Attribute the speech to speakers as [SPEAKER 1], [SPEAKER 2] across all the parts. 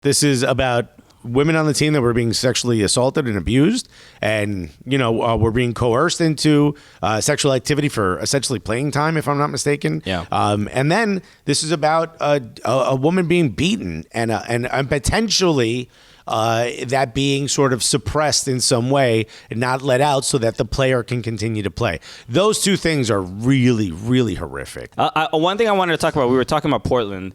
[SPEAKER 1] This is about women on the team that were being sexually assaulted and abused, and were being coerced into sexual activity for essentially playing time, if I'm not mistaken.
[SPEAKER 2] Yeah.
[SPEAKER 1] And then this is about a woman being beaten and potentially that being sort of suppressed in some way and not let out so that the player can continue to play. Those two things are really, really horrific.
[SPEAKER 2] One thing I wanted to talk about, we were talking about Portland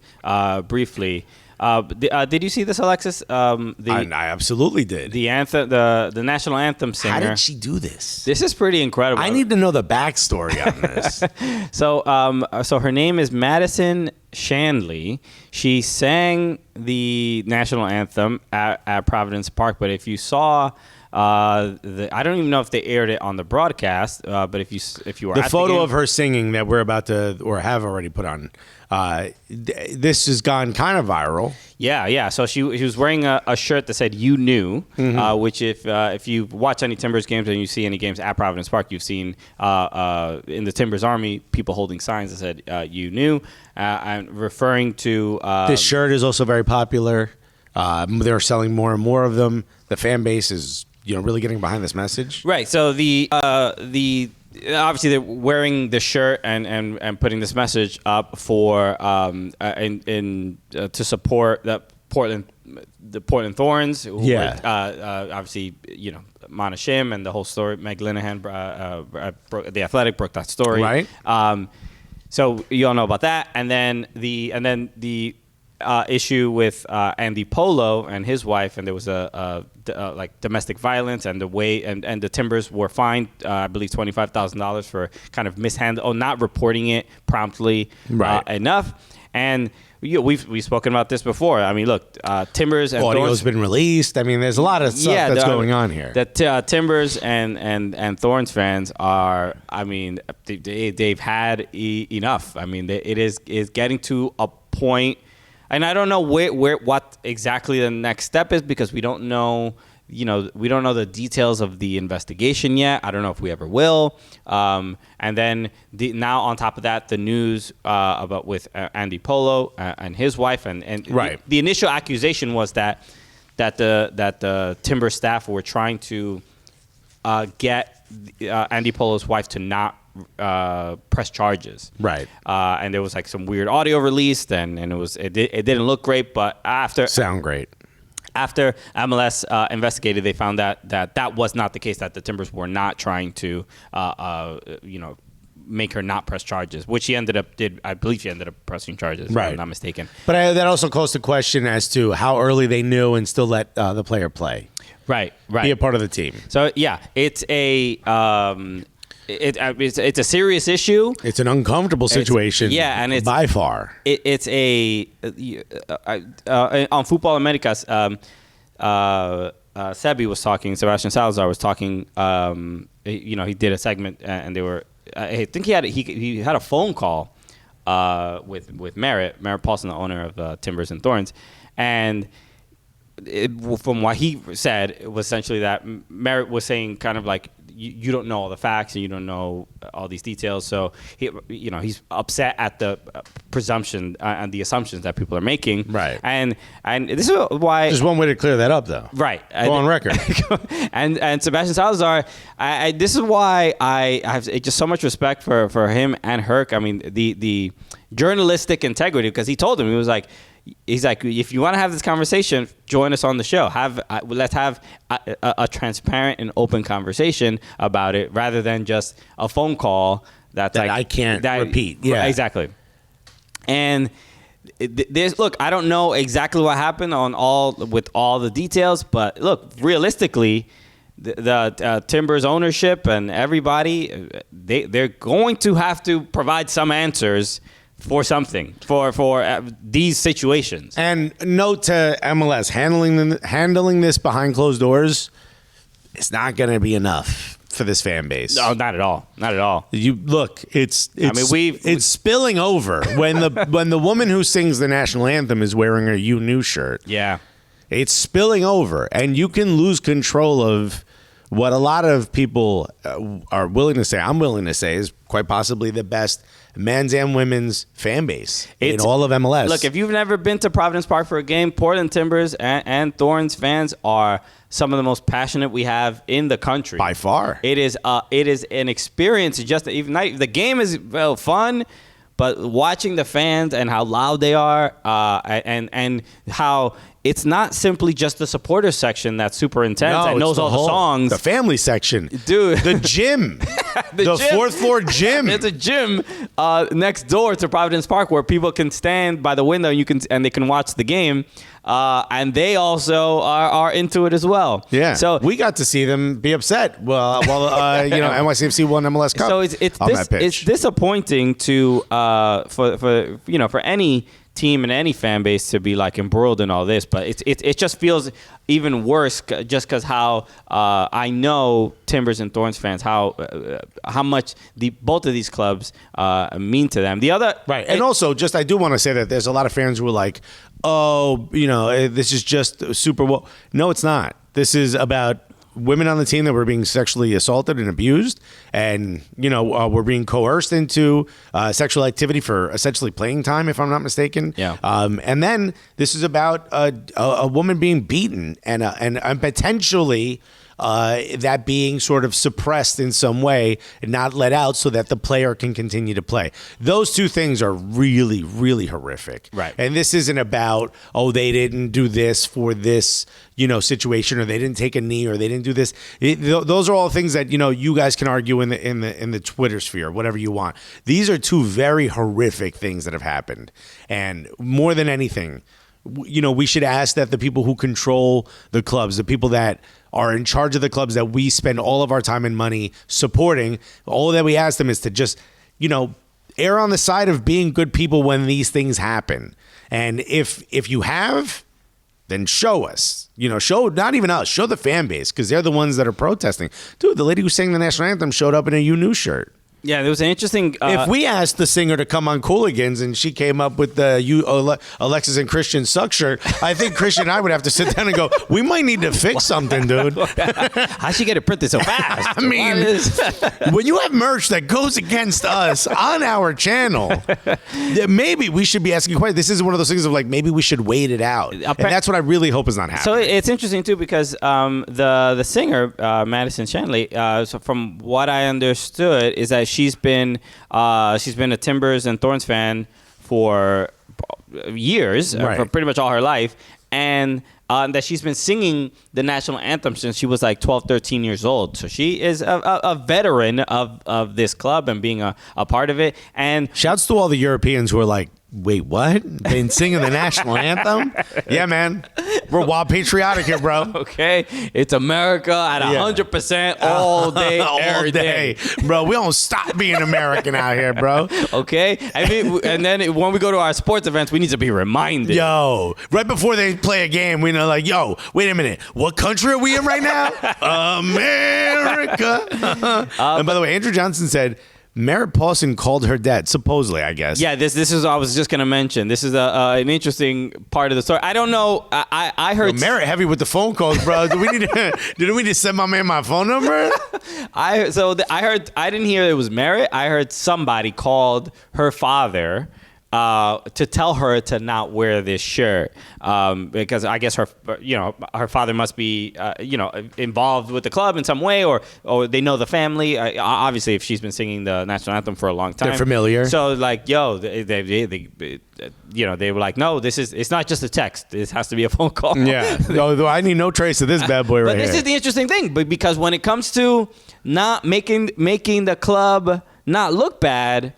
[SPEAKER 2] briefly. Did you see this, Alexis?
[SPEAKER 1] I absolutely did.
[SPEAKER 2] The anthem, the national anthem singer.
[SPEAKER 1] How did she do this?
[SPEAKER 2] This is pretty incredible.
[SPEAKER 1] I need to know the backstory on this.
[SPEAKER 2] So her name is Madison Shandley. She sang the national anthem at Providence Park, but if you saw I don't even know if they aired it on the broadcast, but if you were
[SPEAKER 1] the
[SPEAKER 2] at
[SPEAKER 1] photo
[SPEAKER 2] the game,
[SPEAKER 1] of her singing that we're about to or have already put on, this has gone kind of viral.
[SPEAKER 2] Yeah. So she was wearing a shirt that said "You Knew," which if you watch any Timbers games and you see any games at Providence Park, you've seen in the Timbers Army people holding signs that said "You Knew," and referring to
[SPEAKER 1] this shirt is also very popular. They're selling more and more of them. The fan base is really getting behind this message.
[SPEAKER 2] Right. So the obviously they're wearing the shirt and putting this message up for to support the Portland Thorns. Who were, obviously Mana Shim and the whole story. Meg Linehan, the Athletic, broke that story.
[SPEAKER 1] Right.
[SPEAKER 2] So you all know about that, and then the issue with Andy Polo and his wife, and there was like domestic violence, and the way and the Timbers were fined, I believe $25,000 for kind of not reporting it promptly enough. And we've spoken about this before. I mean, look, Timbers and
[SPEAKER 1] audio's been released. I mean, there's a lot of stuff that's going on here.
[SPEAKER 2] That Timbers and Thorns fans are. I mean, they've had enough. I mean, it is getting to a point. And I don't know what exactly the next step is, because we don't know, we don't know the details of the investigation yet. I don't know if we ever will. And then now on top of that, the news about with Andy Polo and his wife, and the initial accusation was that the Timber staff were trying to get Andy Polo's wife to not press charges,
[SPEAKER 1] right?
[SPEAKER 2] And there was like some weird audio released, and it didn't look great. But after MLS investigated, they found that was not the case. That the Timbers were not trying to make her not press charges, which I believe she ended up pressing charges, if I'm not mistaken.
[SPEAKER 1] But that also calls the question as to how early they knew and still let the player play,
[SPEAKER 2] right,
[SPEAKER 1] be a part of the team.
[SPEAKER 2] So yeah, it's a it's a serious issue.
[SPEAKER 1] It's an uncomfortable situation.
[SPEAKER 2] And it's
[SPEAKER 1] by far.
[SPEAKER 2] It's a on Futbol Americas. Sebi was talking. Sebastian Salazar was talking. He did a segment, and they were. I think he had a phone call with Merritt Paulson, the owner of Timbers and Thorns, and from what he said, it was essentially that Merritt was saying kind of like, you don't know all the facts and you don't know all these details. So he's upset at the presumption and the assumptions that people are making.
[SPEAKER 1] Right.
[SPEAKER 2] And this is why
[SPEAKER 1] there's one way to clear that up, though.
[SPEAKER 2] Right.
[SPEAKER 1] Go on record.
[SPEAKER 2] and Sebastian Salazar, this is why I have just so much respect for him and Herc. I mean, the journalistic integrity, because he told him, he's like, if you want to have this conversation, join us on the show. Let's have a transparent and open conversation about it, rather than just a phone call that
[SPEAKER 1] I can't repeat. Yeah,
[SPEAKER 2] exactly. And look, I don't know exactly what happened with all the details, but look, realistically, the Timbers ownership and everybody, they're going to have to provide some answers for something, for these situations. And
[SPEAKER 1] note to MLS, handling this behind closed doors, it's not going to be enough for this fan base.
[SPEAKER 2] No, not at all. Not at all.
[SPEAKER 1] It's spilling over when the woman who sings the national anthem is wearing a "You Knew" shirt.
[SPEAKER 2] Yeah,
[SPEAKER 1] it's spilling over, and you can lose control of what a lot of people are willing to say. I'm willing to say is quite possibly the best men's and women's fan base in all of MLS.
[SPEAKER 2] Look, if you've never been to Providence Park for a game, Portland Timbers and Thorns fans are some of the most passionate we have in the country.
[SPEAKER 1] By far.
[SPEAKER 2] It is an experience. Just even the game is fun, but watching the fans and how loud they are, and how it's not simply just the supporter section that's super intense and knows all the songs.
[SPEAKER 1] The family section.
[SPEAKER 2] Dude.
[SPEAKER 1] The gym. the
[SPEAKER 2] gym.
[SPEAKER 1] fourth floor gym.
[SPEAKER 2] There's a gym next door to Providence Park where people can stand by the window and they can watch the game. And they also are into it as well.
[SPEAKER 1] Yeah.
[SPEAKER 2] So
[SPEAKER 1] we got to see them be upset while NYCFC won MLS Cup.
[SPEAKER 2] So it's disappointing to for any team and any fan base to be like embroiled in all this, but it just feels even worse just because how I know Timbers and Thorns fans how much both of these clubs mean to them. The other
[SPEAKER 1] right, and also just I do want to say that there's a lot of fans who are like, oh, this is just Super Bowl. No, it's not. This is about women on the team that were being sexually assaulted and abused, and were being coerced into sexual activity for essentially playing time, if I'm not mistaken.
[SPEAKER 2] Yeah.
[SPEAKER 1] And then this is about a woman being beaten and potentially that being sort of suppressed in some way and not let out so that the player can continue to play. Those two things are really, really horrific.
[SPEAKER 2] Right.
[SPEAKER 1] And this isn't about, they didn't do this for this, situation, or they didn't take a knee, or they didn't do this. Those are all things that, you guys can argue in the Twitter sphere, whatever you want. These are two very horrific things that have happened. And more than anything, we should ask that the people who control the clubs, the people that are in charge of the clubs that we spend all of our time and money supporting, all that we ask them is to just, err on the side of being good people when these things happen. And if you have, then show us. Show not even us, show the fan base, because they're the ones that are protesting. Dude, the lady who sang the national anthem showed up in a U News shirt.
[SPEAKER 2] Yeah, there was an interesting...
[SPEAKER 1] if we asked the singer to come on Cooligans and she came up with the Alexis and Chritian suck shirt, I think Chritian and I would have to sit down and go, we might need to fix something, dude.
[SPEAKER 2] How'd she get it printed so fast?
[SPEAKER 1] I mean, when you have merch that goes against us on our channel, maybe we should be asking questions. This is one of those things of like, maybe we should wait it out. And that's what I really hope is not happening.
[SPEAKER 2] So it's interesting, too, because the singer, Madison Shanley, so from what I understood, is that she's been a Timbers and Thorns fan for years,
[SPEAKER 1] right,
[SPEAKER 2] for pretty much all her life, and that she's been singing the national anthem since she was like 12, 13 years old. So she is a veteran of this club and being a part of it. And
[SPEAKER 1] shouts to all the Europeans who are like, wait, what? Been singing the national anthem? Yeah, man. We're wild patriotic here, bro.
[SPEAKER 2] Okay. It's America at 100% all day, every day.
[SPEAKER 1] Bro, we don't stop being American out here, bro.
[SPEAKER 2] Okay. I mean, and then when we go to our sports events, we need to be reminded.
[SPEAKER 1] Yo, right before they play a game, we know, like, yo, wait a minute. What country are we in right now? America. And by the way, Andrew Johnson said, Merritt Paulson called her dad, supposedly, I guess.
[SPEAKER 2] Yeah, this is I was just going to mention. This is an interesting part of the story. I don't know. I heard...
[SPEAKER 1] Merritt heavy with the phone calls, bro. Do we need to send my man my phone number?
[SPEAKER 2] I heard... I didn't hear it was Merritt. I heard somebody called her father to tell her to not wear this shirt because I guess her father must be involved with the club in some way or they know the family. Obviously, if she's been singing the national anthem for a long time,
[SPEAKER 1] they're familiar.
[SPEAKER 2] So like, they were like, no, it's not just a text. This has to be a phone call.
[SPEAKER 1] Yeah. Although I need no trace of this bad boy right here.
[SPEAKER 2] But this is the interesting thing, because when it comes to not making the club not look bad,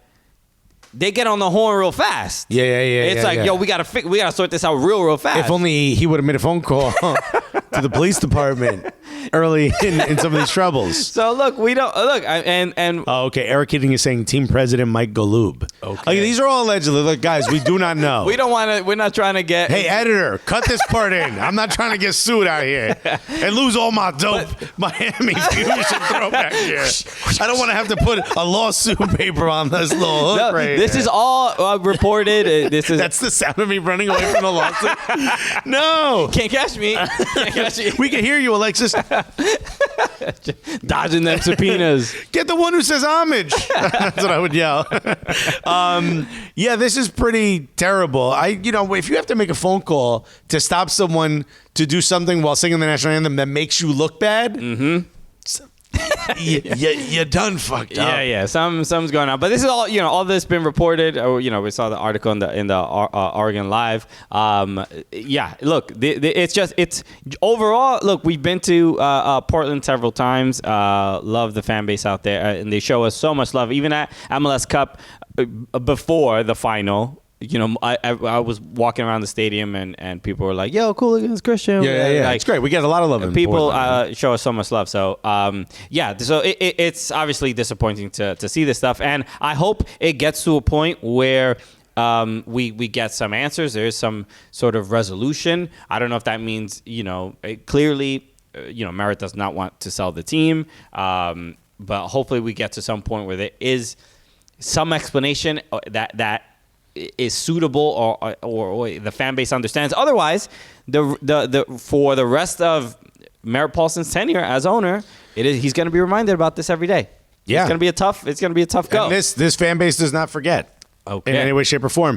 [SPEAKER 2] they get on the horn real fast.
[SPEAKER 1] Yeah.
[SPEAKER 2] It's like, yo, we gotta sort this out real fast.
[SPEAKER 1] If only he would have made a phone call to the police department early in some of these troubles.
[SPEAKER 2] So look, we don't look, and
[SPEAKER 1] oh, okay. Eric Keating is saying Team President Mike Galoob. Okay, these are all allegedly. Look, guys, we do not know.
[SPEAKER 2] We don't want to. We're not trying to get.
[SPEAKER 1] Hey, editor, cut this part in. I'm not trying to get sued out here and lose all my dope Miami Fusion throwback here. I don't want to have to put a lawsuit paper on this little hook right
[SPEAKER 2] This is all reported.
[SPEAKER 1] That's the sound of me running away from the lawsuit. No,
[SPEAKER 2] can't catch me. Can't catch me.
[SPEAKER 1] We can hear you, Alexis.
[SPEAKER 2] Dodging them subpoenas.
[SPEAKER 1] Get the one who says homage. That's what I would yell. Yeah, this is pretty terrible. If you have to make a phone call to stop someone to do something while singing the national anthem that makes you look bad, you done fucked up.
[SPEAKER 2] Yeah. Something's going on. But this is all, all this been reported. We saw the article in the Oregon Live. Look, it's overall, look, we've been to Portland several times. Love the fan base out there. And they show us so much love. Even at MLS Cup before the final, I was walking around the stadium and people were like, "Yo, Cooligans, Chritian."
[SPEAKER 1] Yeah.
[SPEAKER 2] Like,
[SPEAKER 1] It's great. We get a lot of love.
[SPEAKER 2] People show us so much love. So, So it's obviously disappointing to see this stuff, and I hope it gets to a point where we get some answers. There is some sort of resolution. I don't know if that means clearly, Merritt does not want to sell the team, but hopefully we get to some point where there is some explanation that is suitable or the fan base understands. Otherwise, the for the rest of Merritt Paulson's tenure as owner, he's going to be reminded about this every day.
[SPEAKER 1] Yeah,
[SPEAKER 2] it's going to be a tough go.
[SPEAKER 1] And this fan base does not forget in any way, shape, or form.